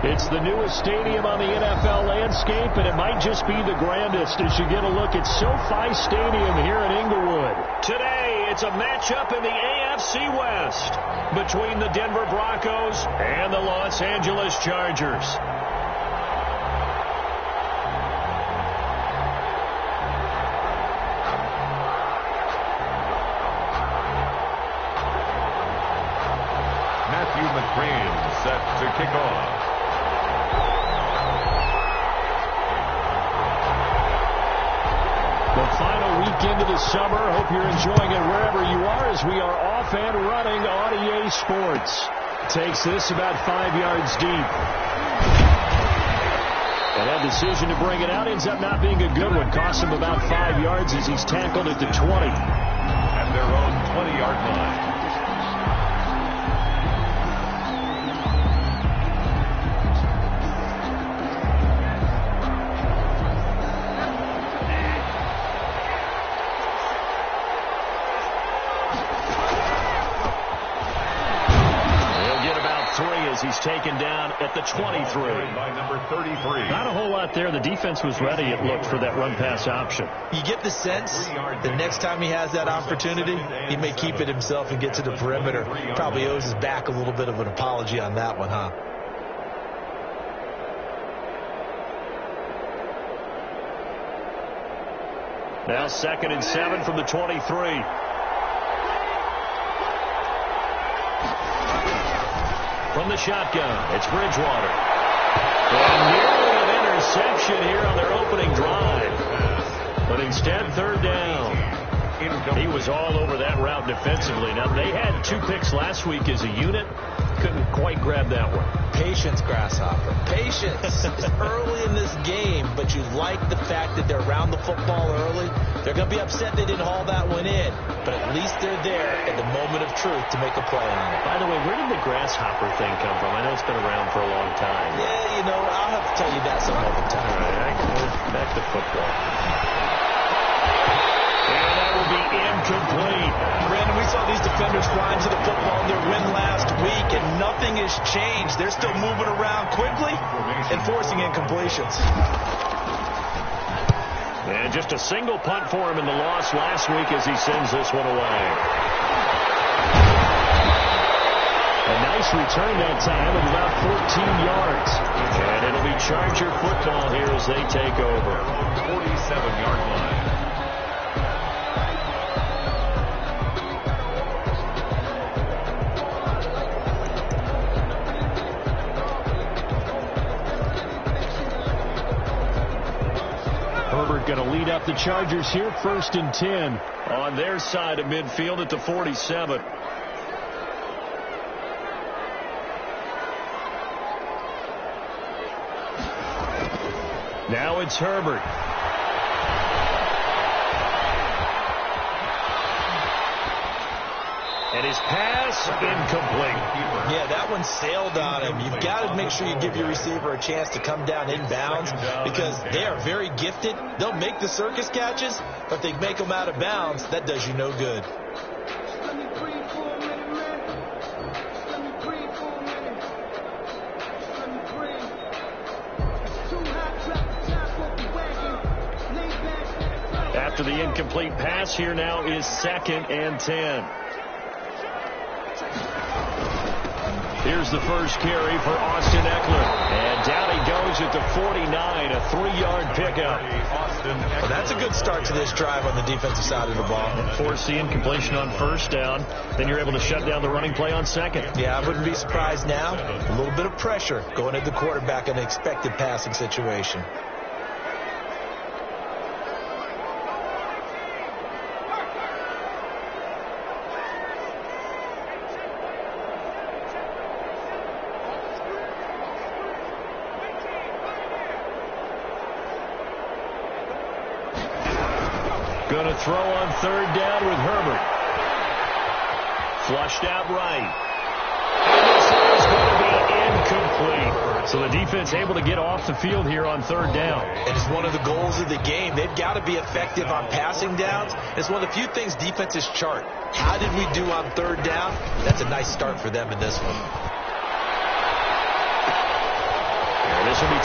It's the newest stadium on the NFL landscape, and it might just be the grandest as you get a look at SoFi Stadium here in Inglewood. Today, it's a matchup in the AFC West between the Denver Broncos and the Los Angeles Chargers. Set to kick off. The final weekend of the summer. Hope you're enjoying it wherever you are as we are off and running on EA Sports. Takes this about 5 yards deep. And that decision to bring it out ends up not being a good one. Costs him about 5 yards as he's tackled at the 20. At their own 20-yard line. He's taken down at the 23. By number 33. Not a whole lot there. The defense was ready, it looked, for that run-pass option. You get the sense the next time he has that opportunity, he may keep it himself and get to the perimeter. Probably owes his back a little bit of an apology on that one, huh? Now 2nd and 7 from the 23. From the shotgun, it's Bridgewater. And nearly an interception here on their opening drive. But instead, 3rd down. He was all over that route defensively. Now, they had 2 picks last week as a unit. Couldn't quite grab that one. Patience, Grasshopper. Patience. It's early in this game, but you like the fact that they're around the football early. They're going to be upset they didn't haul that one in, but at least they're there at the moment of truth to make a play on it. By the way, where did the grasshopper thing come from? I know it's been around for a long time. Yeah, you know, I'll have to tell you that some other time. All right, back to football. And that will be incomplete. Brandon, we saw these defenders grind to the football in their win last week, and nothing has changed. They're still moving around quickly and forcing incompletions. And just a single punt for him in the loss last week as he sends this one away. A nice return that time of about 14 yards. And it'll be Charger football here as they take over. 47-yard line. Going to lead up the Chargers here, 1st and 10 on their side of midfield at the 47. Now it's Herbert. And his pass incomplete. Yeah, that one sailed on him. You've got to make sure you give your receiver a chance to come down inbounds because they are very gifted. They'll make the circus catches, but if they make them out of bounds, that does you no good. After the incomplete pass, here now is 2nd and 10. Here's the first carry for Austin Eckler. And down he goes at the 49, a 3-yard pickup. Well, that's a good start to this drive on the defensive side of the ball. Force the incompletion on 1st down. Then you're able to shut down the running play on 2nd. Yeah, I wouldn't be surprised now. A little bit of pressure going at the quarterback in an expected passing situation. Going to throw on 3rd down with Herbert. Flushed out right. And this is going to be incomplete. So the defense able to get off the field here on 3rd down. And it's one of the goals of the game. They've got to be effective on passing downs. It's one of the few things defenses chart. How did we do on 3rd down? That's a nice start for them in this one.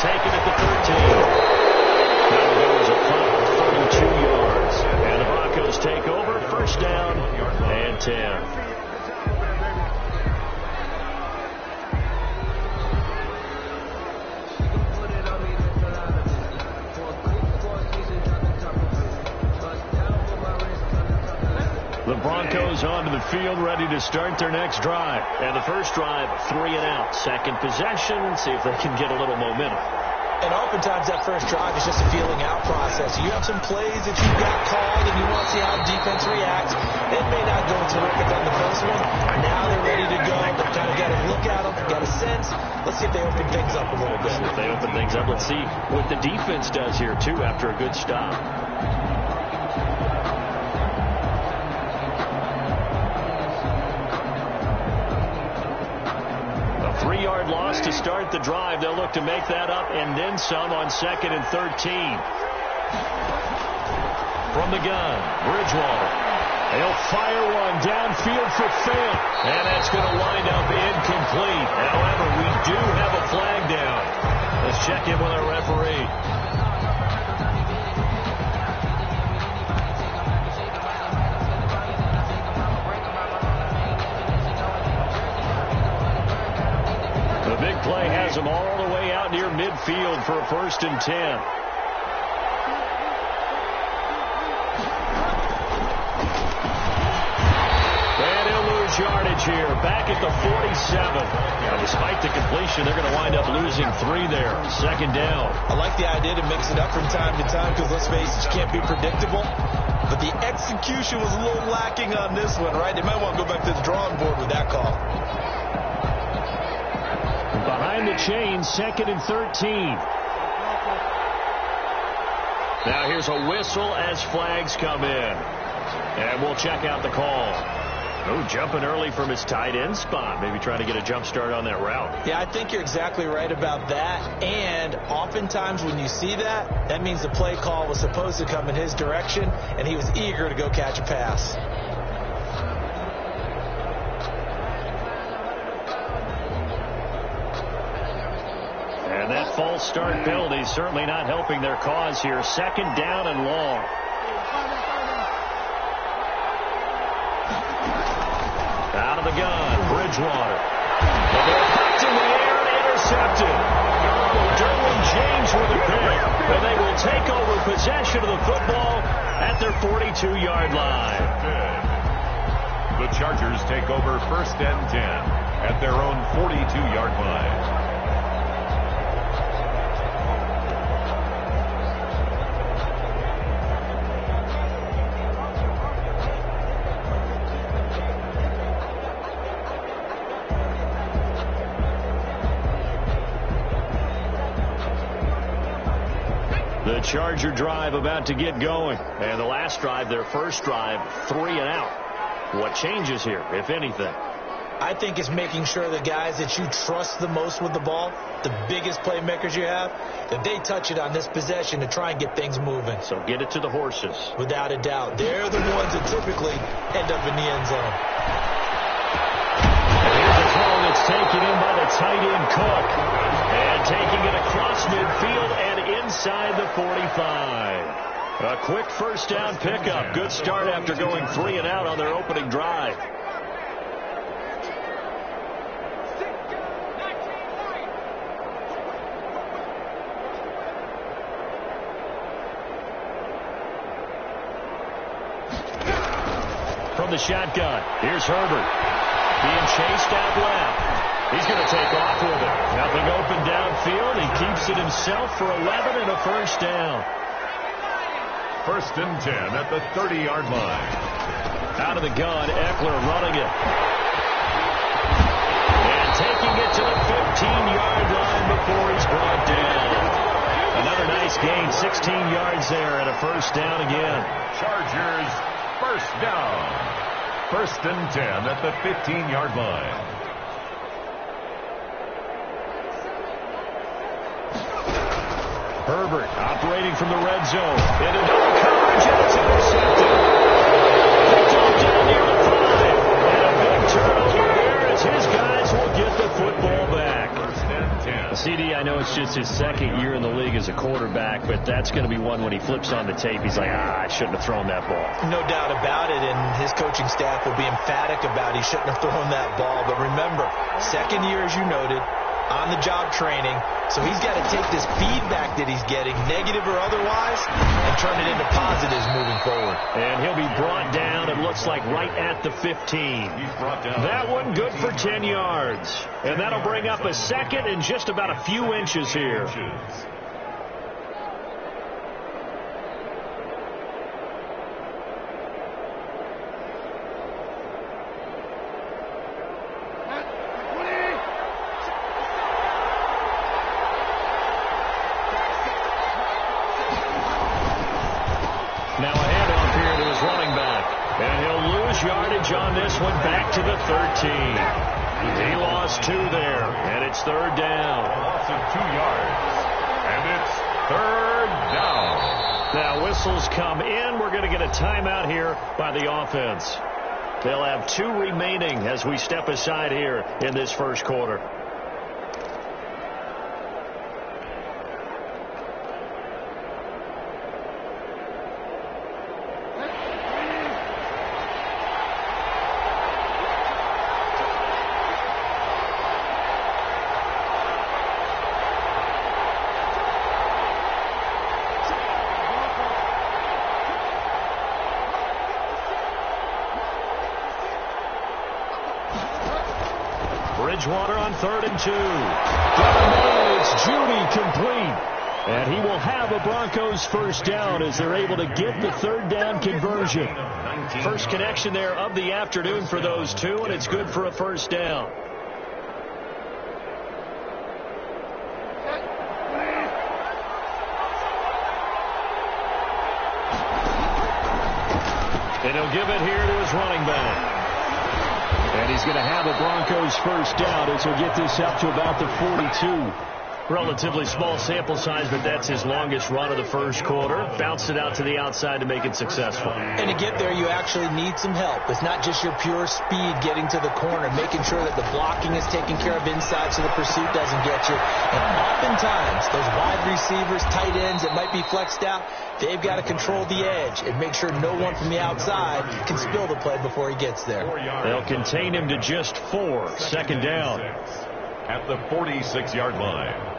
taken at the 13. That'll go as a punt of 32 yards. And the Broncos take over, first down and 10. The Broncos onto the field, ready to start their next drive. And the first drive, 3 and out. Second possession, see if they can get a little momentum. And oftentimes that first drive is just a feeling out process. You have some plays that you've got called and you want to see how defense reacts. It may not go terrific on the first one. Now they're ready to go. They've kind of got to look at them, got a sense. Let's see if they open things up a little bit. If they open things up, let's see what the defense does here, too, after a good stop. A 3-yard loss to start the drive. They'll look to make that up and then some on 2nd and 13. From the gun, Bridgewater. They'll fire one downfield for Fant. And that's going to wind up incomplete. However, we do have a flag down. Let's check in with our referee. The big play has them all the way out near midfield for a 1st and 10. Yardage here, back at the 47. Now, despite the completion, they're going to wind up losing 3 there. 2nd down. I like the idea to mix it up from time to time because, let's face it, you can't be predictable. But the execution was a little lacking on this one, right? They might want to go back to the drawing board with that call. Behind the chain, 2nd and 13. Now here's a whistle as flags come in. And we'll check out the call. Oh, jumping early from his tight end spot. Maybe trying to get a jump start on that route. Yeah, I think you're exactly right about that. And oftentimes when you see that, that means the play call was supposed to come in his direction, and he was eager to go catch a pass. And that false start penalty certainly not helping their cause here. 2nd down and long. Out of the gun, Bridgewater. The ball popped in the air and intercepted. Derwin James with a pick. And they will take over possession of the football at their 42-yard line. The Chargers take over 1st and 10 at their own 42-yard line. The Charger drive about to get going. And the last drive, their first drive, 3 and out. What changes here, if anything? I think it's making sure the guys that you trust the most with the ball, the biggest playmakers you have, that they touch it on this possession to try and get things moving. So get it to the horses. Without a doubt. They're the ones that typically end up in the end zone. And here's a throw that's taken in by the tight end Cook. And taking it across midfield and inside the 45. A quick first down pickup. Good start after going 3 and out on their opening drive. From the shotgun, here's Herbert. Being chased out left. He's going to take off with it. Nothing open downfield. He keeps it himself for 11 and a first down. 1st and 10 at the 30-yard line. Out of the gun, Eckler running it. And taking it to the 15-yard line before he's brought down. Another nice gain, 16 yards there and a first down again. Chargers first down. 1st and 10 at the 15-yard line. Herbert operating from the red zone. Into double coverage, and it's intercepted. Picked off down near the 5. And a big turnover there as his guys will get the football back. 1st and 10. A CD, I know it's just his second year in the league as a quarterback, but that's going to be one when he flips on the tape, he's like, I shouldn't have thrown that ball. No doubt about it, and his coaching staff will be emphatic about he shouldn't have thrown that ball. But remember, second year, as you noted, on-the-job training, so he's got to take this feedback that he's getting, negative or otherwise, and turn it into positives moving forward. And he'll be brought down, it looks like, right at the 15. That one good for 10 yards. And that'll bring up a second and just about a few inches here. Now a handoff here to his running back. And he'll lose yardage on this one back to the 13. He lost 2 there, and it's third down. Loss of 2 yards, and it's third down. Now whistles come in. We're going to get a timeout here by the offense. They'll have 2 remaining as we step aside here in this first quarter. Bridgewater on 3rd and 2. It's Judy complete. And he will have a Broncos first down as they're able to get the third down conversion. First connection there of the afternoon for those 2, and it's good for a first down. And he'll give it here to his running back. And he's going to have a Broncos first down as he'll get this up to about the 42. Relatively small sample size, but that's his longest run of the first quarter. Bounced it out to the outside to make it successful. And to get there, you actually need some help. It's not just your pure speed getting to the corner, making sure that the blocking is taken care of inside so the pursuit doesn't get you. And oftentimes, those wide receivers, tight ends that might be flexed out, they've got to control the edge and make sure no one from the outside can spill the play before he gets there. They'll contain him to just 4. Second down. At the 46-yard line.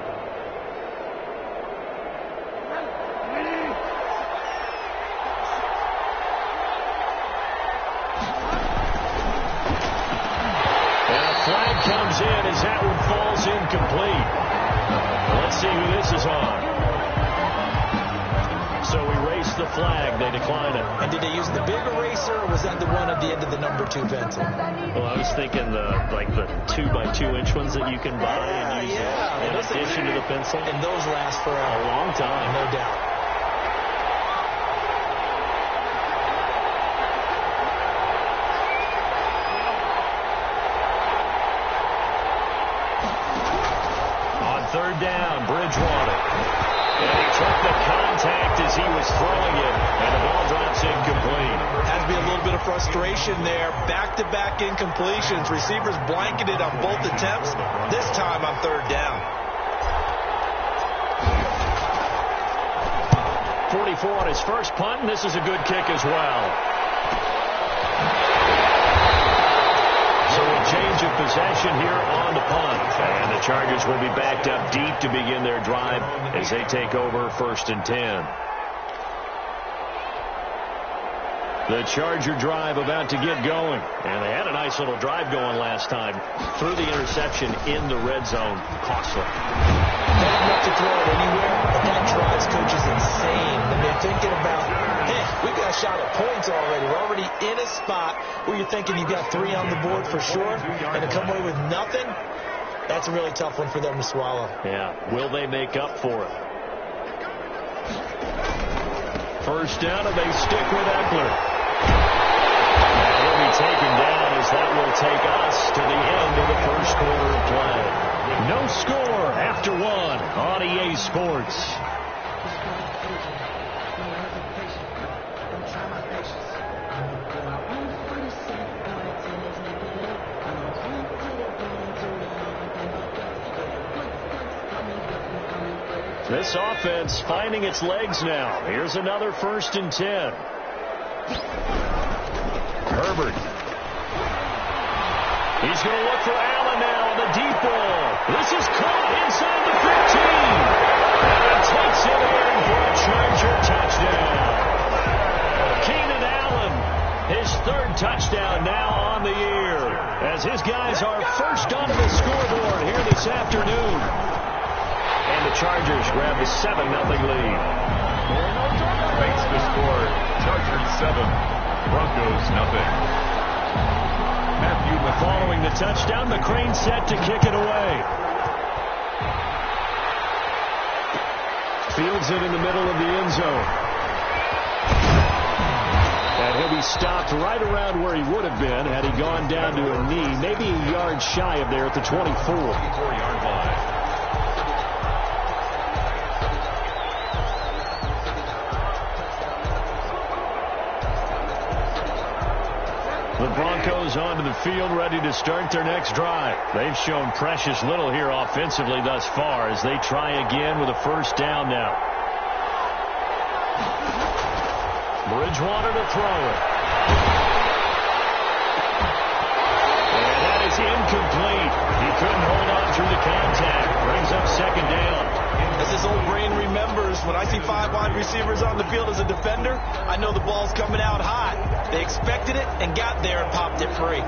Flag comes in as that one falls incomplete. Let's see who this is on. So we race the flag. They decline it. And did they use the big eraser, or was that the one at the end of the number 2 pencil? Well, I was thinking the 2x2-inch ones that you can buy and use in addition to the pencil. And those last for a long time. No doubt. Third down, Bridgewater. And he took the contact as he was throwing it, and the ball drops incomplete. Has to be a little bit of frustration there. Back-to-back incompletions. Receivers blanketed on both attempts, this time on third down. 44 on his first punt, and this is a good kick as well. So a change of possession here on the punt. And the Chargers will be backed up deep to begin their drive as they take over 1st and 10. The Charger drive about to get going. And they had a nice little drive going last time. Threw the interception in the red zone. Costly. They didn't have to throw it anywhere, but that drives coaches insane when they're thinking about, hey, we've got a shot at points already. We're already in a spot where you're thinking you've got 3 on the board for sure, and to come away with nothing, that's a really tough one for them to swallow. Yeah. Will they make up for it? First down, and they stick with Eckler. He'll be taken down as that will take us to the end of the first quarter of play. No score after 1 on EA Sports. This offense finding its legs now. Here's another 1st and 10. Herbert. He's going to look for Allen now on the deep ball. This is caught inside the 15. And takes it in for a Charger touchdown. Keenan Allen, his 3rd touchdown now on the year, as his guys are first onto the scoreboard here this afternoon. And the Chargers grab the 7-0 lead. Makes the score Chargers 7, Broncos 0. Following the touchdown, McCrane set to kick it away. Fields it in the middle of the end zone. And he'll be stopped right around where he would have been had he gone down to a knee, maybe a yard shy of there at the 24-yard line. The Broncos onto the field, ready to start their next drive. They've shown precious little here offensively thus far as they try again with a 1st down now. Bridgewater to throw it. And that is incomplete. He couldn't hold on through the contact. Brings up 2nd down. As his old brain remembers, when I see 5 wide receivers on the field as a defender, I know the ball's coming out hot. They expected it and got there and popped it free.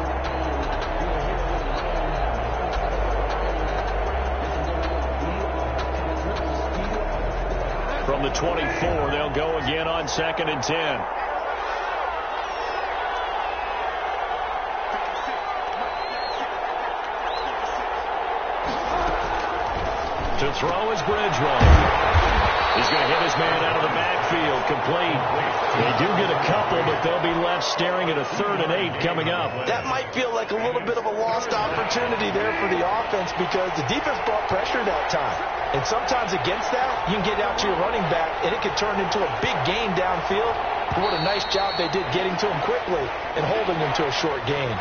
From the 24, they'll go again on 2nd and 10. To throw is Bridgewater. He's going to hit his man out of the backfield, complete. They do get a couple, but they'll be left staring at a 3rd and 8 coming up. That might feel like a little bit of a lost opportunity there for the offense because the defense brought pressure that time. And sometimes against that, you can get out to your running back, and it could turn into a big gain downfield. But what a nice job they did getting to him quickly and holding him to a short gain.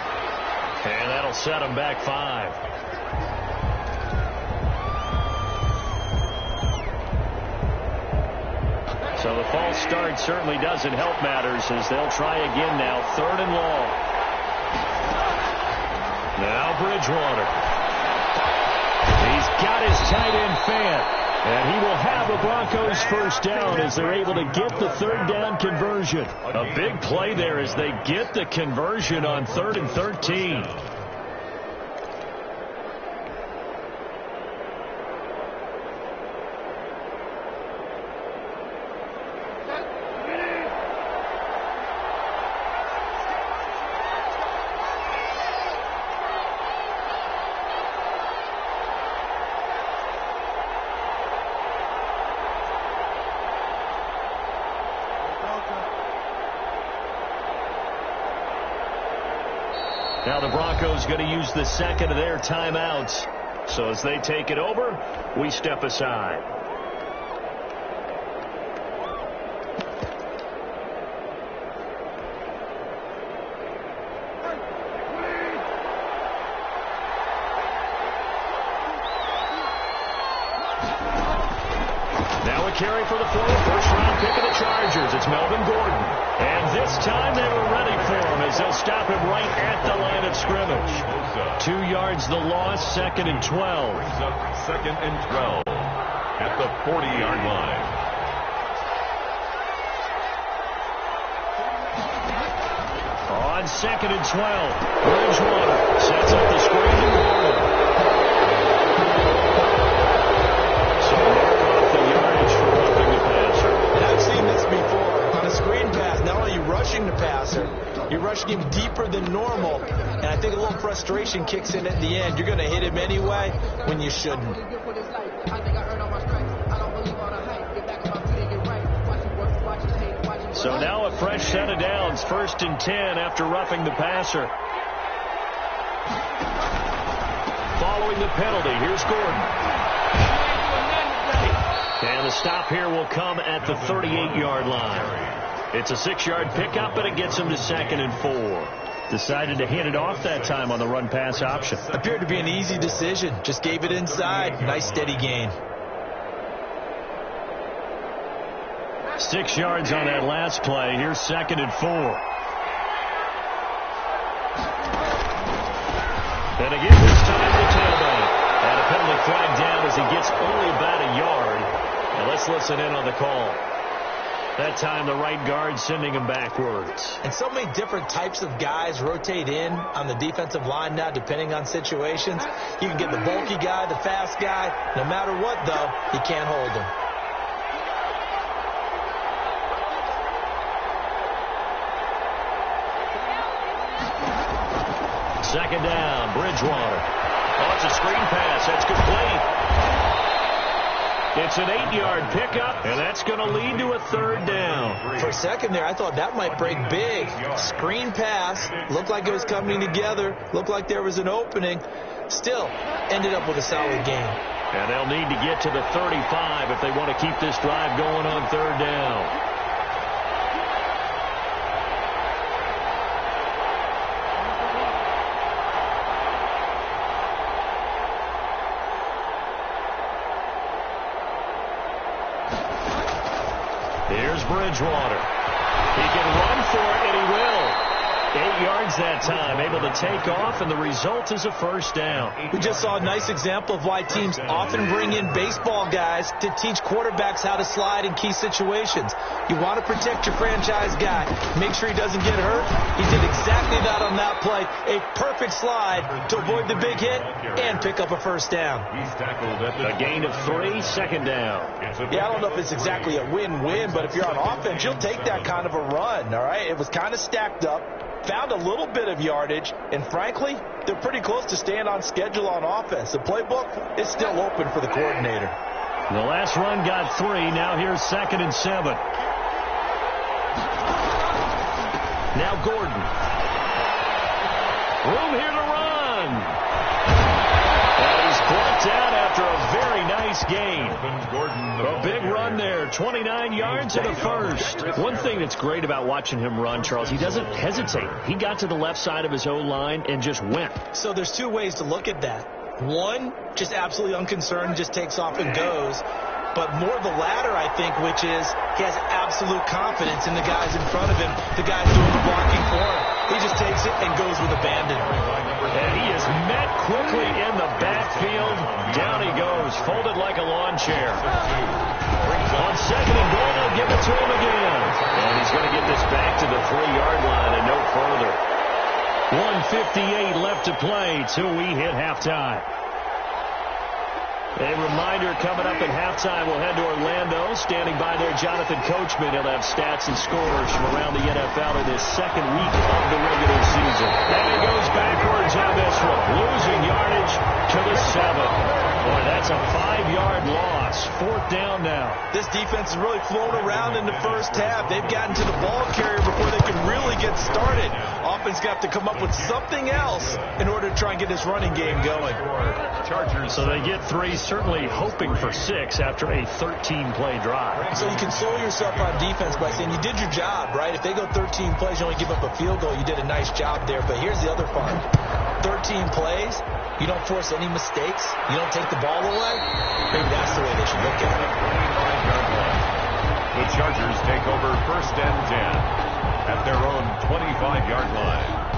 And that'll set him back 5. So the false start certainly doesn't help matters as they'll try again now. 3rd and long. Now Bridgewater. He's got his tight end Fant. And he will have a Broncos 1st down as they're able to get the 3rd down conversion. A big play there as they get the conversion on 3rd and 13. Now the Broncos going to use the 2nd of their timeouts. So as they take it over, we step aside. Now a carry for the 1st-round pick of the Chargers. It's Melvin Gordon. And this time they were ready for him as they'll stop him right at the line of scrimmage. 2 yards the loss, 2nd and 12. Brings up 2nd and 12 at the 40-yard line. On 2nd and 12, Bridgewater sets up the screen to Gordon. So mark off the yardage for roughing the passer. And I've seen this before. On a screen pass, not only are you rushing the passer, you're rushing him deeper than normal. And I think a little frustration kicks in at the end. You're going to hit him anyway when you shouldn't. So now a fresh set of downs, 1st and 10 after roughing the passer. Following the penalty, here's Gordon. And the stop here will come at the 38-yard line. It's a 6-yard pickup, but it gets him to 2nd and 4. Decided to hand it off that time on the run-pass option. Appeared to be an easy decision. Just gave it inside. Nice steady gain. 6 yards on that last play. Here's 2nd and 4. And again, this time the tailback. And a penalty flag down as he gets only about a yard. And let's listen in on the call. That time the right guard sending him backwards. And so many different types of guys rotate in on the defensive line now depending on situations. You can get the bulky guy, the fast guy. No matter what, though, you can't hold him. Second down, Bridgewater. Oh, it's a screen pass. That's complete. It's an 8-yard pickup, and that's going to lead to a 3rd down. For a second there, I thought that might break big. Screen pass. Looked like it was coming together. Looked like there was an opening. Still, ended up with a solid gain. And they'll need to get to the 35 if they want to keep this drive going on 3rd down. Here's Bridgewater. He can run for it, and he will. 8 yards that time, able to take off, and the result is a 1st down. We just saw a nice example of why teams often bring in baseball guys to teach quarterbacks how to slide in key situations. You want to protect your franchise guy. Make sure he doesn't get hurt. He did exactly that on that play. A perfect slide to avoid the big hit and pick up a 1st down. He's tackled at the A gain of 3, 2nd down. Yeah, I don't know if it's exactly a win-win, but if you're on offense, you'll take that kind of a run, all right? It was kind of stacked up. Found a little bit of yardage, and frankly, they're pretty close to staying on schedule on offense. The playbook is still open for the coordinator. The last run got 3. Now here's 2nd and 7. Now Gordon. Room here to run. And he's plucked out after a very nice gain. A big run there, 29 yards and a 1st. One thing that's great about watching him run, Charles, he doesn't hesitate. He got to the left side of his O-line and just went. So there's 2 ways to look at that. One, just absolutely unconcerned, just takes off and goes. But more the latter, I think, which is he has absolute confidence in the guys in front of him, the guys doing the blocking for him. He just takes it and goes with abandon. And he is met quickly in the backfield. Down he goes, folded like a lawn chair. On 2nd and goal, they'll give it to him again. And he's going to get this back to the 3-yard line and no further. 1:58 left to play till we hit halftime. A reminder coming up at halftime, we'll head to Orlando. Standing by there, Jonathan Coachman. He'll have stats and scores from around the NFL in his 2nd week of the regular season. And he goes backwards on this one, losing yardage to the 7. Boy, that's a 5-yard loss. 4th down now. This defense has really flown around in the first half. They've gotten to the ball carrier before they can really get started. Offense got to come up with something else in order to try and get this running game going. Chargers. So they get 3, certainly hoping for 6 after a 13-play drive. So you console yourself on defense by saying you did your job, right? If they go 13 plays, you only give up a field goal, you did a nice job there. But here's the other part. 13 plays, you don't force any mistakes, you don't take the ball away. Maybe that's the way they should look at it. The Chargers take over 1st and 10 at their own 25-yard line.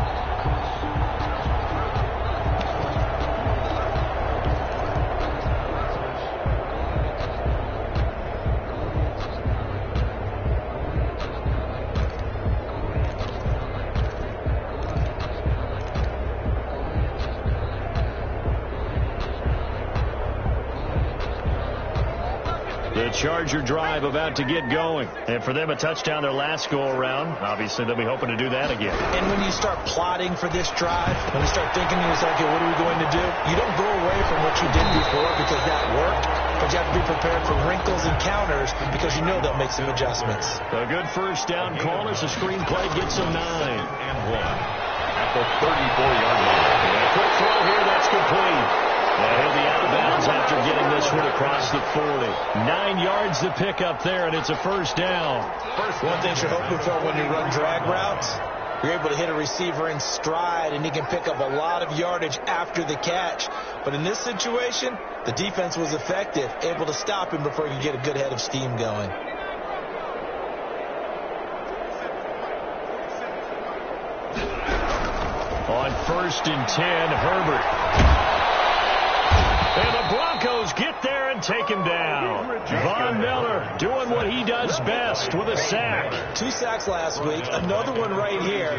The Charger drive about to get going. And for them, a touchdown their last go-around. Obviously, they'll be hoping to do that again. And when you start plotting for this drive, when you start thinking to yourself, okay, what are we going to do? You don't go away from what you did before because that worked, but you have to be prepared for wrinkles and counters because you know they'll make some adjustments. A good 1st down call as the screen play gets them 9. And 1 at the 34-yard line. And a quick throw here, that's complete. And he'll be out of bounds after getting this one across the 40. 9 yards to pick up there, and it's a 1st down. One thing you're hoping for when you run drag routes, you're able to hit a receiver in stride, and he can pick up a lot of yardage after the catch. But in this situation, the defense was effective, able to stop him before he could get a good head of steam going. On 1st and 10, Herbert. And the Broncos get there and take him down. Von Miller doing what he does best with a sack. 2 sacks last week, another one right here.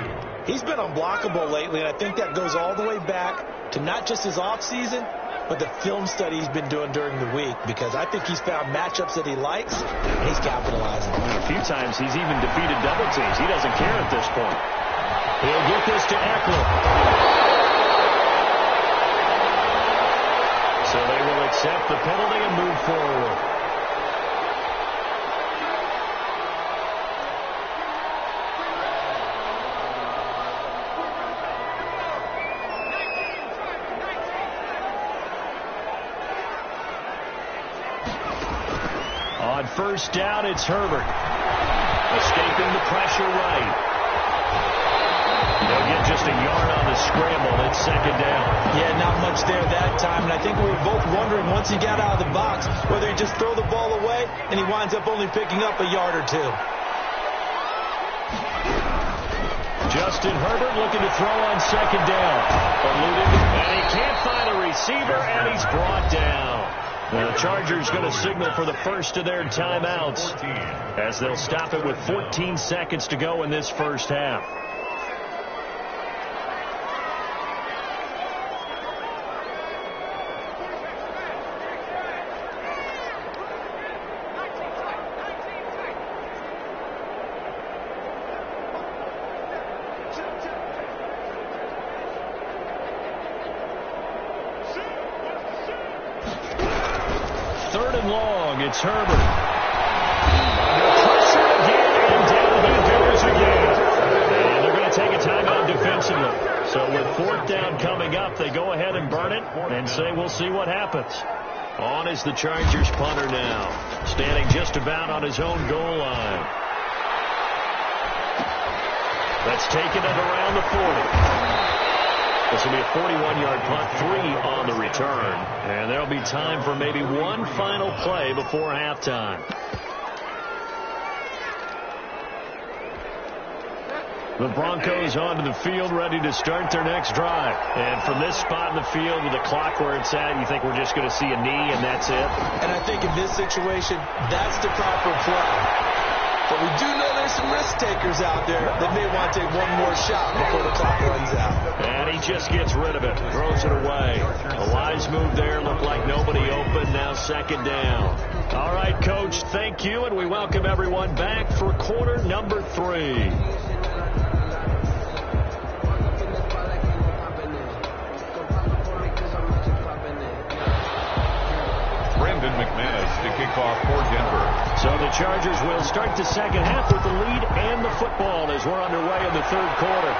He's been unblockable lately, and I think that goes all the way back to not just his offseason, but the film study he's been doing during the week, because I think he's found matchups that he likes, and he's capitalizing. A few times he's even defeated double teams. He doesn't care at this point. He'll get this to Eckler. So they will accept the penalty and move forward. On 1st down, it's Herbert. Escaping the pressure right. They'll get just a yard on the scramble. It's 2nd down. Yeah, not much there that time. And I think we were both wondering once he got out of the box whether he just throw the ball away and he winds up only picking up a yard or 2. Justin Herbert looking to throw on 2nd down. Eluded, and he can't find a receiver, and he's brought down. The Chargers going to signal for the first of their timeouts as they'll stop it with 14 seconds to go in this first half. It's Herbert. Under pressure again, and down he goes again. And they're going to take a timeout defensively. So with 4th down coming up, they go ahead and burn it and say we'll see what happens. On is the Chargers punter now, standing just about on his own goal line. That's taken at around the 40. This will be a 41-yard punt, 3 on the return. And there'll be time for maybe one final play before halftime. The Broncos onto the field, ready to start their next drive. And from this spot in the field with the clock where it's at, you think we're just going to see a knee and that's it? And I think in this situation, that's the proper play. But we do know there's some risk takers out there that may want to take one more shot before the clock runs out. And he just gets rid of it, throws it away. A wise move there, looked like nobody open, now 2nd down. All right, Coach, thank you, and we welcome everyone back for quarter number 3. McManus to kick off for Denver. So the Chargers will start the second half with the lead and the football as we're underway in the 3rd quarter.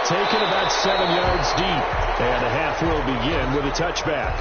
Taken about 7 yards deep, and the half will begin with a touchback.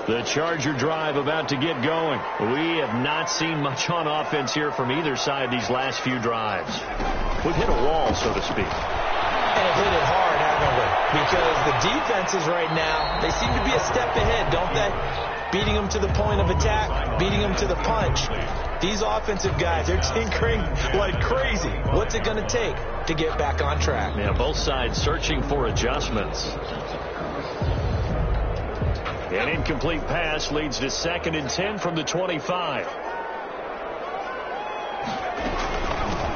The Charger drive about to get going. We have not seen much on offense here from either side these last few drives. We've hit a wall, so to speak. And hit it hard, haven't we? Because the defenses right now, they seem to be a step ahead, don't they? Beating them to the point of attack, beating them to the punch. These offensive guys, they're tinkering like crazy. What's it going to take to get back on track? Yeah, both sides searching for adjustments. An incomplete pass leads to 2nd and 10 from the 25.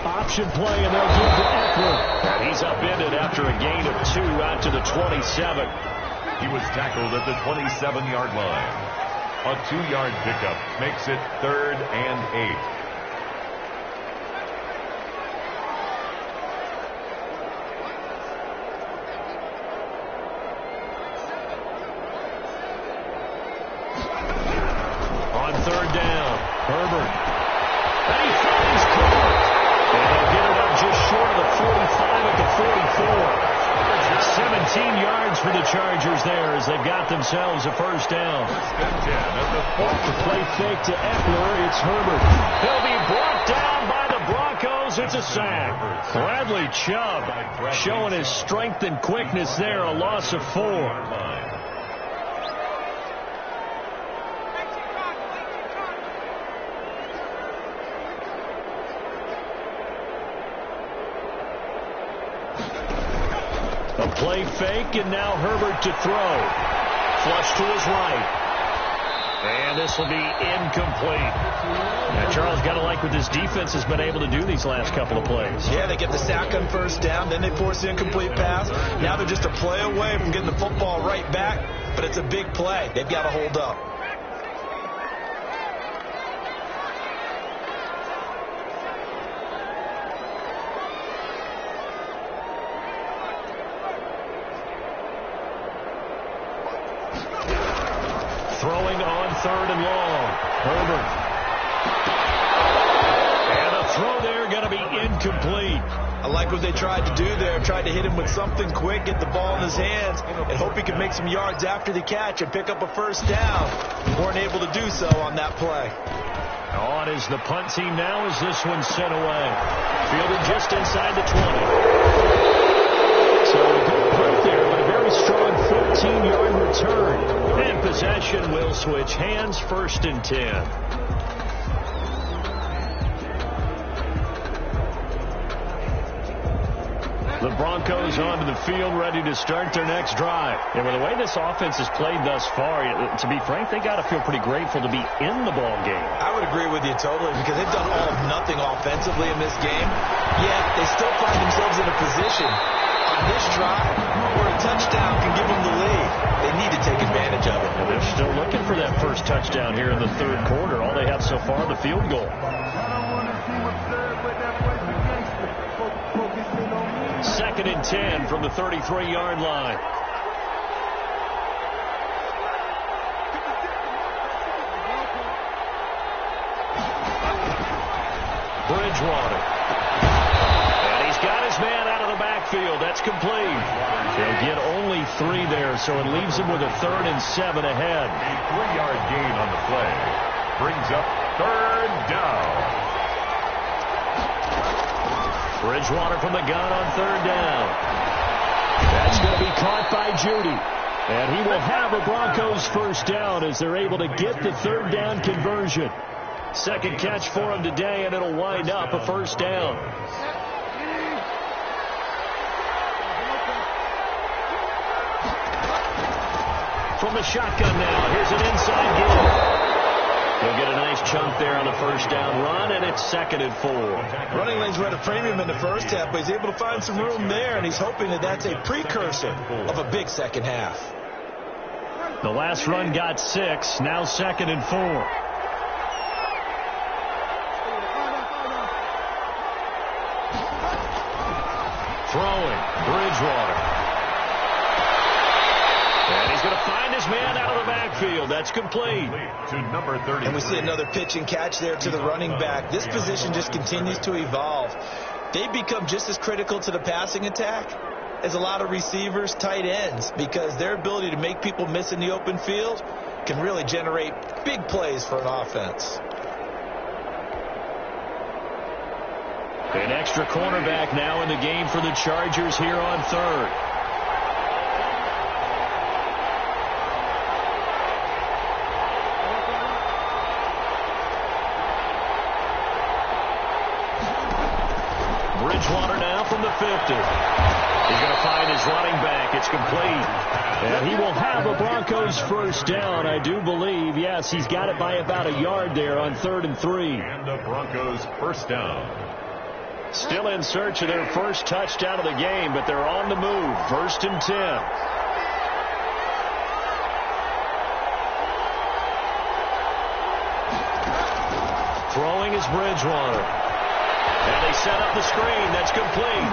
Option play, and they'll give to Eckler. And he's upended after a gain of 2 out to the 27. He was tackled at the 27-yard line. A 2-yard pickup makes it 3rd and 8. On 3rd down, Herbert. And he finds Court. And he'll get it up just short of the 45 at the 44. 17 yards for the Chargers there as they've got themselves a first down. The play fake to Eckler. It's Herbert. He'll be brought down by the Broncos. It's a sack. Bradley Chubb showing his strength and quickness there. A loss of 4. A play fake, and now Herbert to throw. Flush to his right. And this will be incomplete. Now, Charles, got to like what this defense has been able to do these last couple of plays. Yeah, they get the sack on 1st down, then they force the incomplete pass. Now they're just a play away from getting the football right back, but it's a big play. They've got to hold up. Throwing on 3rd and long. Herbert. And a throw there going to be incomplete. I like what they tried to do there. Tried to hit him with something quick, get the ball in his hands, and hope he could make some yards after the catch and pick up a first down. Weren't able to do so on that play. On is the punt team now as this one's sent away. Fielded just inside the 20. So a good punt there, but a very strong 14-yard return. And possession will switch hands, 1st and 10. The Broncos onto the field, ready to start their next drive. And with the way this offense has played thus far, to be frank, they got to feel pretty grateful to be in the ball game. I would agree with you totally, because they've done all of nothing offensively in this game, yet they still find themselves in a position on this drive where a touchdown can give them the lead. They need to take advantage of it. And they're still looking for that first touchdown here in the 3rd quarter. All they have so far, the field goal. 2nd and 10 from the 33-yard line. Bridgewater. And he's got his man out of the backfield. That's complete. They'll get only 3 there, so it leaves him with a 3rd and 7 ahead. A 3-yard gain on the play brings up 3rd down. Bridgewater from the gun on 3rd down. That's going to be caught by Judy. And he will have a Broncos first down as they're able to get the 3rd down conversion. 2nd catch for him today, and it'll wind up a first down. From the shotgun now, here's an inside give. He'll get a nice chunk there on the first down run, and it's 2nd and 4. Running lanes were at a premium in the first half, but he's able to find some room there, and he's hoping that that's a precursor of a big second half. The last run got 6, now 2nd and 4. Throwing, Bridgewater. And he's going to find his man out of the backfield. That's complete. To number 30. And we see another pitch and catch there to the running back. This position just continues to evolve. They become just as critical to the passing attack as a lot of receivers, tight ends, because their ability to make people miss in the open field can really generate big plays for an offense. An extra cornerback now in the game for the Chargers here on third. Bridgewater now from the 50. He's going to find his running back. It's complete. And he will have a Broncos first down, I do believe. Yes, he's got it by about a yard there on 3rd and 3. And the Broncos first down. Still in search of their first touchdown of the game, but they're on the move. 1st and 10. Throwing is Bridgewater. And they set up the screen. That's complete.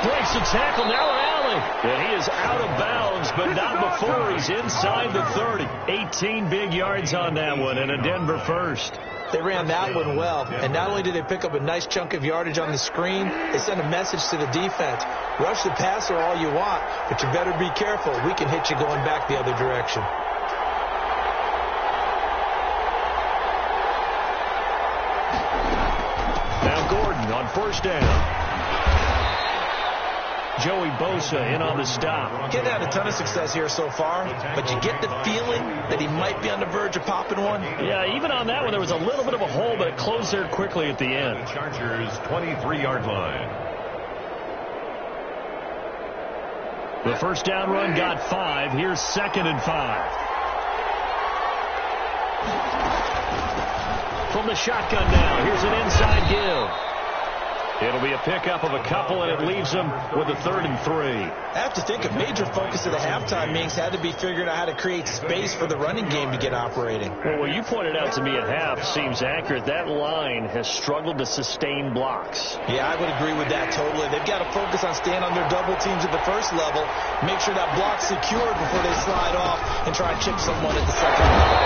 Breaks the tackle. Now Allen. And he is out of bounds, but not before he's inside the 30. 18 big yards on that one, and a Denver first. They ran that one well, and not only did they pick up a nice chunk of yardage on the screen, they sent a message to the defense. Rush the passer all you want, but you better be careful. We can hit you going back the other direction. Now Gordon on first down. Joey Bosa in on the stop. He hasn't had a ton of success here so far, but you get the feeling that he might be on the verge of popping one. Yeah, even on that one, there was a little bit of a hole, but it closed there quickly at the end. The Chargers' 23-yard line. The first down run got 5. Here's 2nd and 5. From the shotgun now, here's an inside give. It'll be a pickup of a couple, and it leaves them with a 3rd and 3. I have to think a major focus of the halftime meetings had to be figuring out how to create space for the running game to get operating. Well, what you pointed out to me at half seems accurate. That line has struggled to sustain blocks. Yeah, I would agree with that totally. They've got to focus on staying on their double teams at the first level, make sure that block's secured before they slide off and try and chip someone at the second level.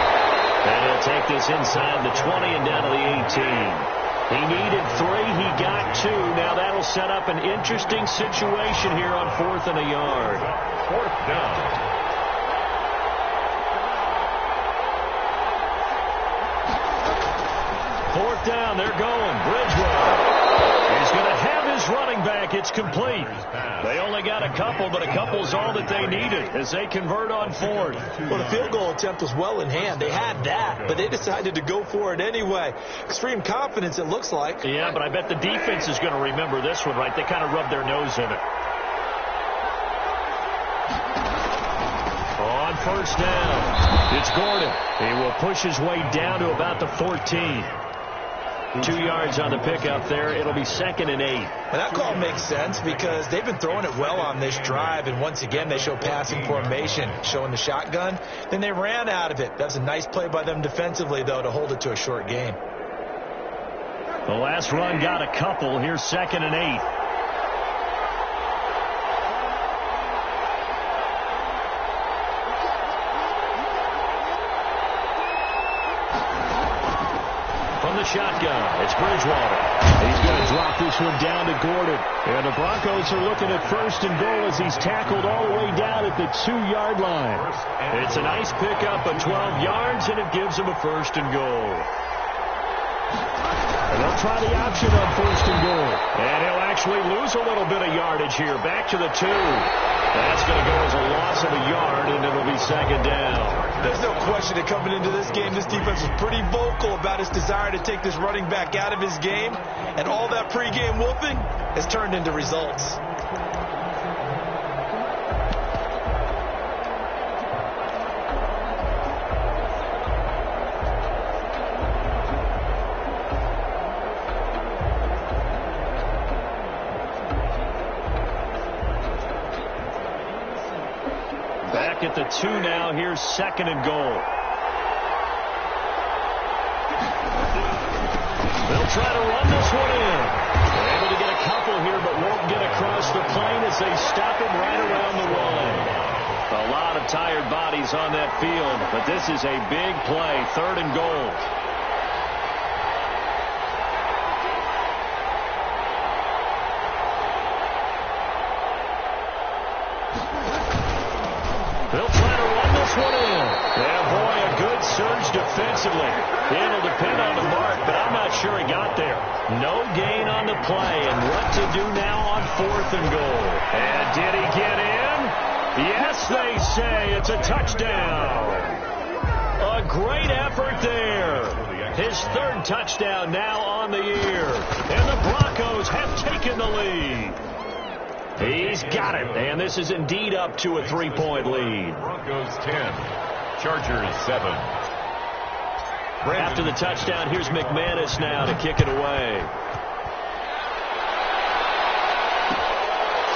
And he'll take this inside the 20 and down to the 18. He needed 3. He got 2. Now that'll set up an interesting situation here on 4th and a yard. 4th down. Fourth down. They're going. Bridgewater. He's going to have his running back. It's complete. They only got a couple, but a couple's all that they needed as they convert on 4th. Well, the field goal attempt was well in hand. They had that, but they decided to go for it anyway. Extreme confidence, it looks like. Yeah, but I bet the defense is going to remember this one, right? They kind of rubbed their nose in it. On first down, it's Gordon. He will push his way down to about the 14. 2 yards on the pickup there. It'll be 2nd and 8. And that call makes sense because they've been throwing it well on this drive, and once again they show passing formation, showing the shotgun. Then they ran out of it. That's a nice play by them defensively, though, to hold it to a short gain. The last run got a couple. Here's 2nd and 8. The shotgun. It's Bridgewater. He's going to drop this one down to Gordon. And the Broncos are looking at 1st and goal as he's tackled all the way down at the 2-yard line. It's a nice pickup of 12 yards, and it gives him a 1st and goal. And they'll try the option on 1st and goal. And he'll actually lose a little bit of yardage here. Back to the 2. That's going to go as a loss of a yard, and it'll be 2nd down. There's no question that coming into this game, this defense was pretty vocal about its desire to take this running back out of his game. And all that pregame whooping has turned into results. At the 2 now, here's 2nd and goal. They'll try to run this one in. They're able to get a couple here, but won't get across the plane as they stop him right around the 1. A lot of tired bodies on that field, but this is a big play. 3rd and goal. They'll try to run this one in. Yeah, boy, a good surge defensively. It'll depend on the mark, but I'm not sure he got there. No gain on the play, and what to do now on 4th and goal. And did he get in? Yes, they say it's a touchdown. A great effort there. His 3rd touchdown now on the year. And the Broncos have taken the lead. He's got it, and this is indeed up to a 3-point lead. Broncos 10, Chargers 7. After the touchdown, here's McManus now to kick it away.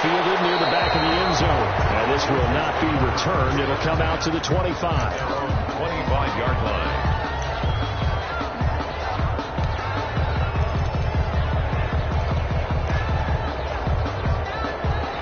Fielded near the back of the end zone. And this will not be returned. It'll come out to the 25. 25-yard line.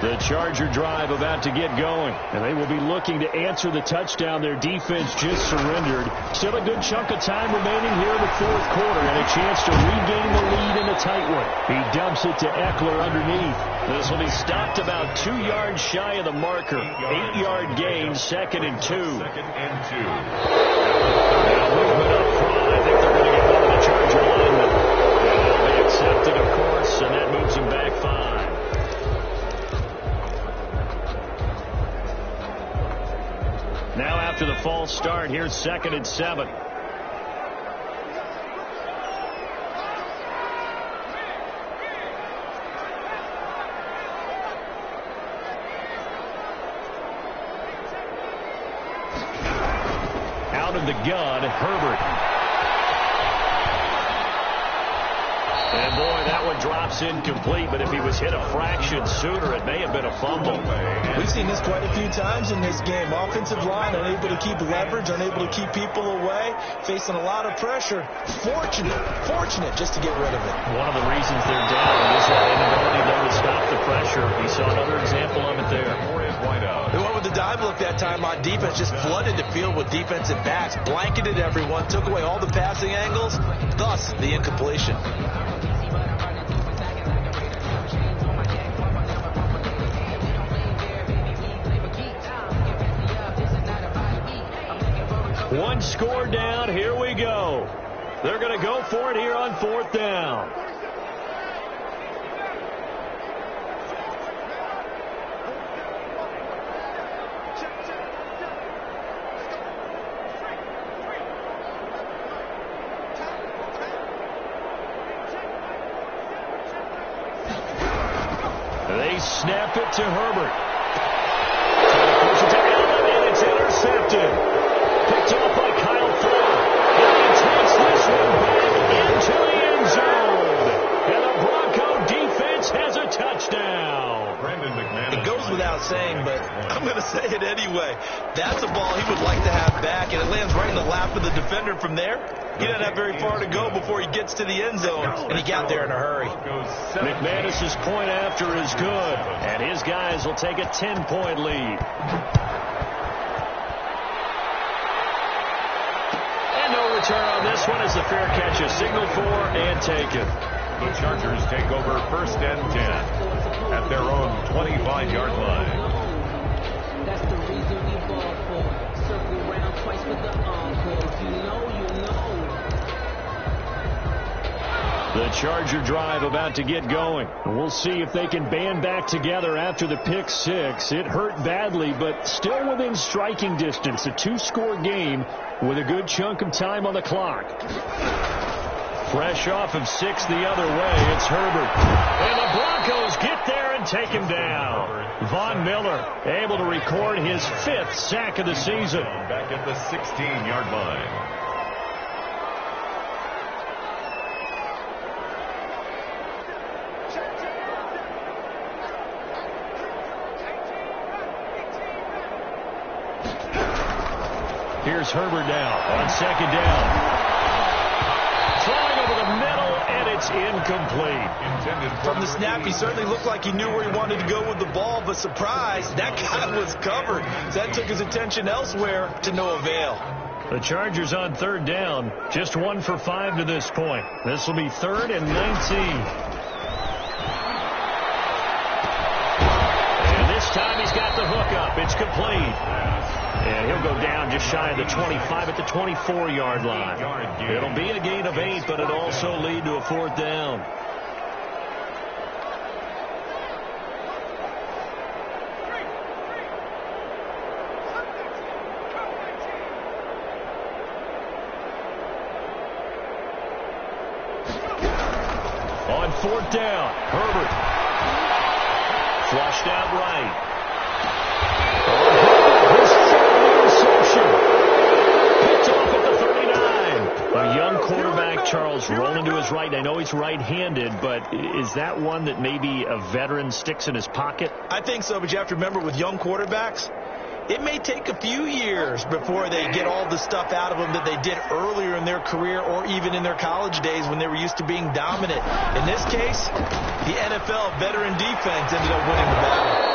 The Charger drive about to get going. And they will be looking to answer the touchdown their defense just surrendered. Still a good chunk of time remaining here in the 4th quarter and a chance to regain the lead in a tight one. He dumps it to Eckler underneath. This will be stopped about 2 yards shy of the marker. 8-yard gain, 2nd and 2. 2nd and 2. Now movement up front. I think they're going to get one of the Charger linemen. And they'll be accepted, of course, and that moves them back 5. Now after the false start, here's 2nd and 7. Out of the gun, Herbert. And boy, that one drops incomplete, but if he was hit a fraction sooner, it may have been a fumble. We've seen this quite a few times in this game. Offensive line unable to keep leverage, unable to keep people away, facing a lot of pressure. Fortunate just to get rid of it. One of the reasons they're down is that inability though to stop the pressure. We saw another example of it there. They went with the dive look that time on defense, just flooded the field with defensive backs, blanketed everyone, took away all the passing angles, thus the incompletion. One score down. Here we go. They're going to go for it here on 4th down. They snap it to Herbert. Push it to Allen, and it's intercepted. Picked up by Kyle Fuller. And he takes this one back into the end zone. And the Bronco defense has a touchdown. It goes without saying, but I'm going to say it anyway. That's a ball he would like to have back, and it lands right in the lap of the defender from there. He doesn't have very far to go before he gets to the end zone, and he got there in a hurry. McManus's point after is good, and his guys will take a 10-point lead. And no return on this one as the fair catch is signaled for and taken. The Chargers take over 1st and 10 at their own 25-yard line. That's the reason we ball for. Circle around twice with the encore. You know. The Charger drive about to get going. We'll see if they can band back together after the pick 6. It hurt badly, but still within striking distance. A 2-score game with a good chunk of time on the clock. Fresh off of 6 the other way, it's Herbert. And the Broncos get there and take him down. Von Miller able to record his 5th sack of the season. Back at the 16-yard line. Here's Herbert now on 2nd down. Throwing over the middle, and it's incomplete. From the snap, he certainly looked like he knew where he wanted to go with the ball, but surprise, that guy was covered. That took his attention elsewhere to no avail. The Chargers on 3rd down, just 1 for 5 to this point. This will be 3rd and 19. And this time he's got the hook up. It's complete. And he'll go down just shy of the 25 at the 24-yard line. It'll be a gain of 8, but it'll also lead to a 4th down. On 4th down, Herbert. Flushed out right. His third interception. Picked off at the 39. A young quarterback, Charles, rolling to his right. I know he's right-handed, but is that one that maybe a veteran sticks in his pocket? I think so, but you have to remember with young quarterbacks, it may take a few years before they get all the stuff out of them that they did earlier in their career or even in their college days when they were used to being dominant. In this case, the NFL veteran defense ended up winning the battle.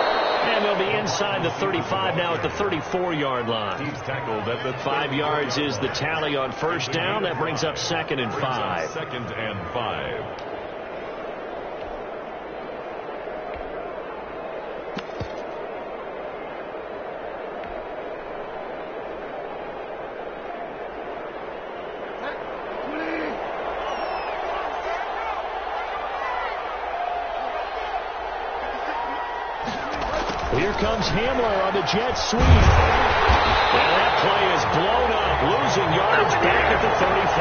And they'll be inside the 35 now at the 34-yard line. He's tackled at the 5 yards is the tally on 1st down. That brings up 2nd and 5. 2nd and 5. Here comes Hamler on the jet sweep. And that play is blown up, losing yardage back at the 35.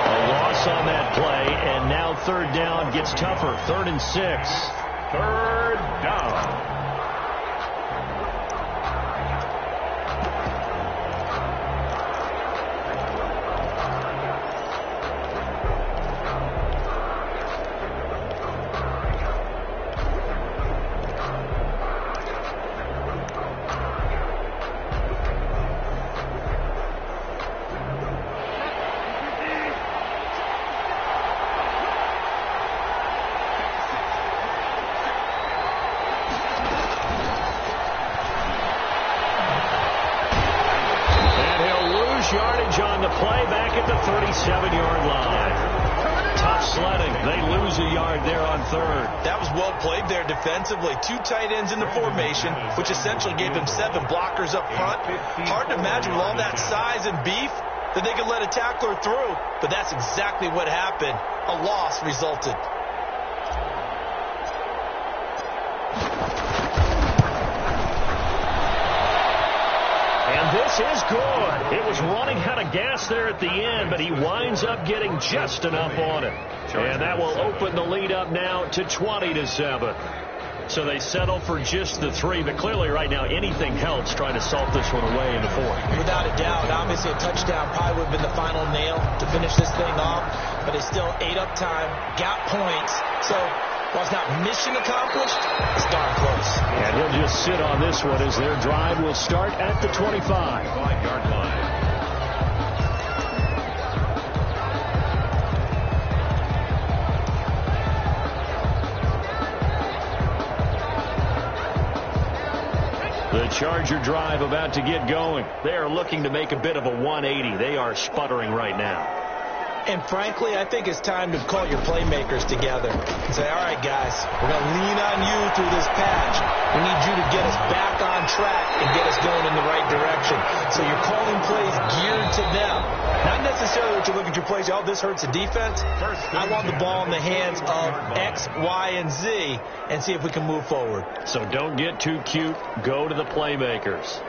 A loss on that play, and now 3rd down gets tougher. 3rd and 6. 3rd down. Yardage on the play back at the 37-yard line. Tough sledding. They lose a yard there on 3rd. That was well played there defensively. 2 tight ends in the formation, which essentially gave them 7 blockers up front. Hard to imagine with all that size and beef that they could let a tackler through, but that's exactly what happened. A loss resulted. This is good. It was running out of gas there at the end, but he winds up getting just enough on it. And that will open the lead up now to 20-7. So they settle for just the 3, but clearly right now anything helps trying to salt this one away in the 4th. Without a doubt, obviously a touchdown probably would have been the final nail to finish this thing off, but they still ate up time, got points. So while it's not mission accomplished, it's darn close. And he'll just sit on this one as their drive will start at the 25-yard line. The Charger drive about to get going. They are looking to make a bit of a 180. They are sputtering right now. And frankly, I think it's time to call your playmakers together and say, all right, guys, we're going to lean on you through this patch. We need you to get us back on track and get us going in the right direction. So you're calling plays geared to them. Not necessarily that you look at your plays, oh, this hurts the defense. I want the ball in the hands of X, Y, and Z and see if we can move forward. So don't get too cute. Go to the playmakers.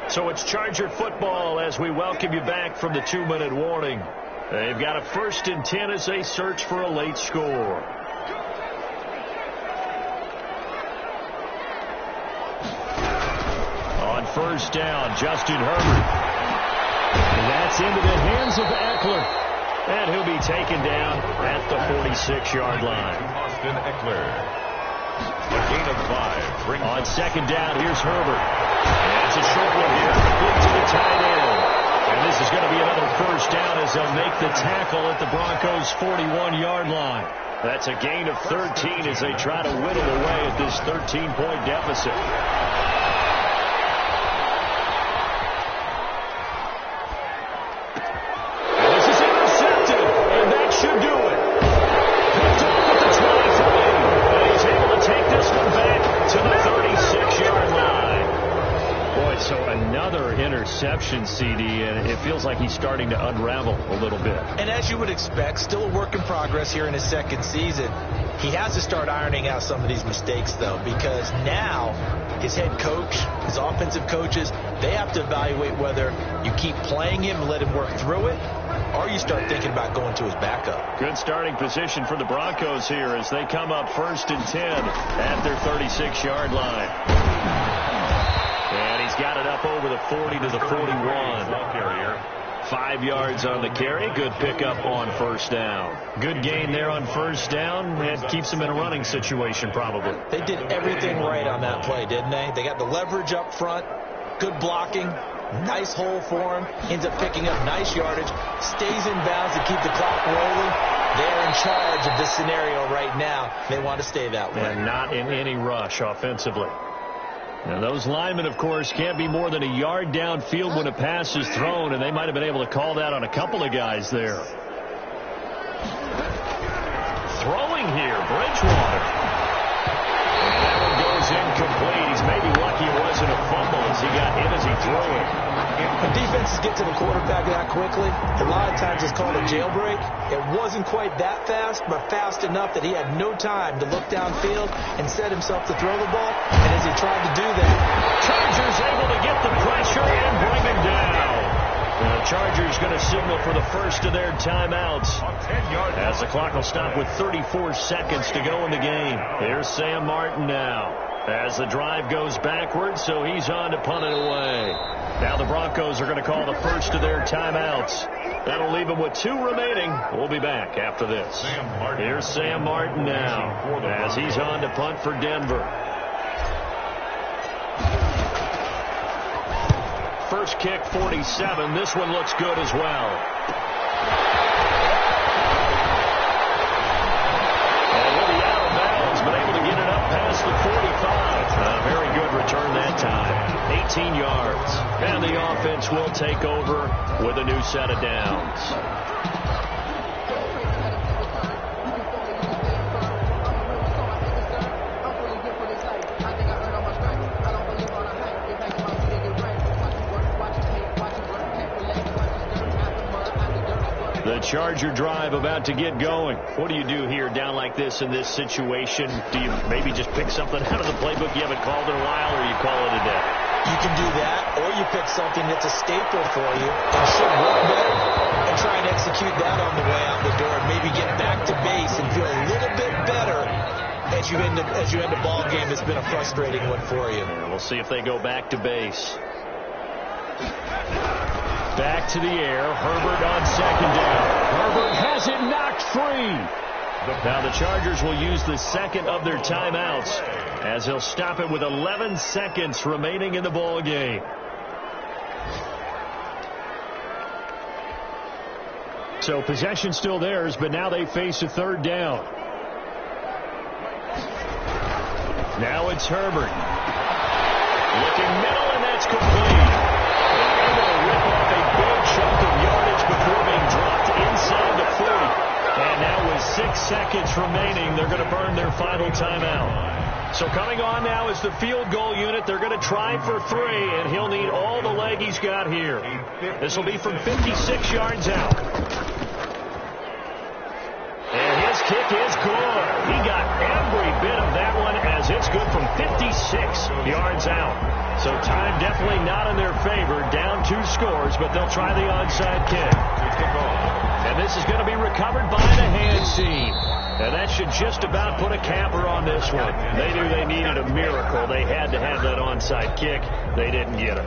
So it's Charger football as we welcome you back from the 2-minute warning. They've got a 1st and 10 as they search for a late score. On 1st down, Justin Herbert. And that's into the hands of Eckler. And he'll be taken down at the 46-yard line. Austin Eckler. A gain of 5. On 2nd down, here's Herbert. And it's a short one here, complete to the tight end. And this is going to be another 1st down as they'll make the tackle at the Broncos' 41-yard line. That's a gain of 13 as they try to whittle away at this 13-point deficit. And this is intercepted, and that should do it. Picked off at the 23. And he's interceptions, CD, and it feels like he's starting to unravel a little bit. And as you would expect, still a work in progress here in his second season. He has to start ironing out some of these mistakes, though, because now his head coach, his offensive coaches, they have to evaluate whether you keep playing him and let him work through it, or you start thinking about going to his backup. Good starting position for the Broncos here as they come up 1st and 10 at their 36-yard line. And he's got it up over the 40 to the 41. 5 yards on the carry. Good pickup on first down. Good gain there on first down. It keeps him in a running situation probably. They did everything right on that play, didn't they? They got the leverage up front, good blocking, nice hole for him, ends up picking up nice yardage, stays in bounds to keep the clock rolling. They're in charge of this scenario right now. They want to stay that way. And not in any rush offensively. Now, those linemen, of course, can't be more than a yard downfield when a pass is thrown, and they might have been able to call that on a couple of guys there. Throwing here, Bridgewater. And that one goes incomplete. He's maybe lucky it wasn't a fumble as he got hit as he threw it. When defenses get to the quarterback that quickly, a lot of times it's called a jailbreak. It wasn't quite that fast, but fast enough that he had no time to look downfield and set himself to throw the ball. And as he tried to do that, Chargers able to get the pressure and bring him down. The Chargers going to signal for the first of their timeouts as the clock will stop with 34 seconds to go in the game. Here's Sam Martin now as the drive goes backwards, so he's on to punt it away. Now the Broncos are going to call the first of their timeouts. That'll leave them with 2 remaining. We'll be back after this. Here's Sam Martin now as he's on to punt for Denver. First kick, 47. This one looks good as well. And with the out of bounds, been able to get it up past the 45. Very good return that time. 18 yards. And the offense will take over with a new set of downs. The Charger drive about to get going. What do you do here down like this in this situation? Do you maybe just pick something out of the playbook you haven't called in a while, or you call it a day? you can do that, or you pick something that's a staple for you and should work better and try and execute that on the way out the door and maybe get back to base and feel a little bit better as you end a ball game that's been a frustrating one for you. Yeah, we'll see if they go back to base. Back to the air. Herbert on second down. Herbert has it knocked free. Now the Chargers will use the second of their timeouts as they'll stop it with 11 seconds remaining in the ball game. So possession still theirs, but now they face a third down. Now it's Herbert. Looking middle, and that's complete. They're able to rip off a big chunk of yardage before being dropped inside the 40. And now with 6 seconds remaining, they're going to burn their final timeout. So coming on now is the field goal unit. They're going to try for 3, and he'll need all the leg he's got here. This will be from 56 yards out. And his kick is good. He got every bit of that one as it's good from 56 yards out. So time definitely not in their favor. Down 2 scores, but they'll try the onside kick. And this is going to be recovered by the hand team. And that should just about put a capper on this one. They knew they needed a miracle. They had to have that onside kick. They didn't get it.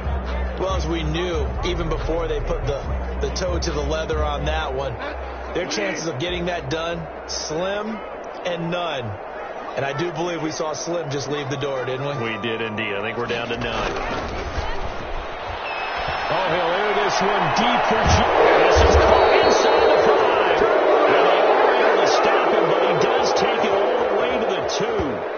Well, as we knew, even before they put the toe to the leather on that one, their chances of getting that done, slim and none. And I do believe we saw Slim just leave the door, didn't we? We did indeed. I think we're down to 9. Oh, he'll air this one deep for This is caught inside the 5. And they are able to stop him, but he does take it all the way to the 2.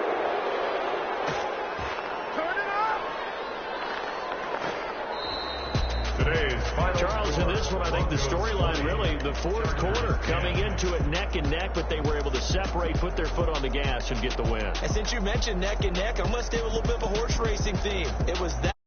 Charles, in this one, I think the storyline really, the fourth quarter, coming into it neck and neck, but they were able to separate, put their foot on the gas, and get the win. And since you mentioned neck and neck, I'm going to stay with a little bit of a horse racing theme. It was that.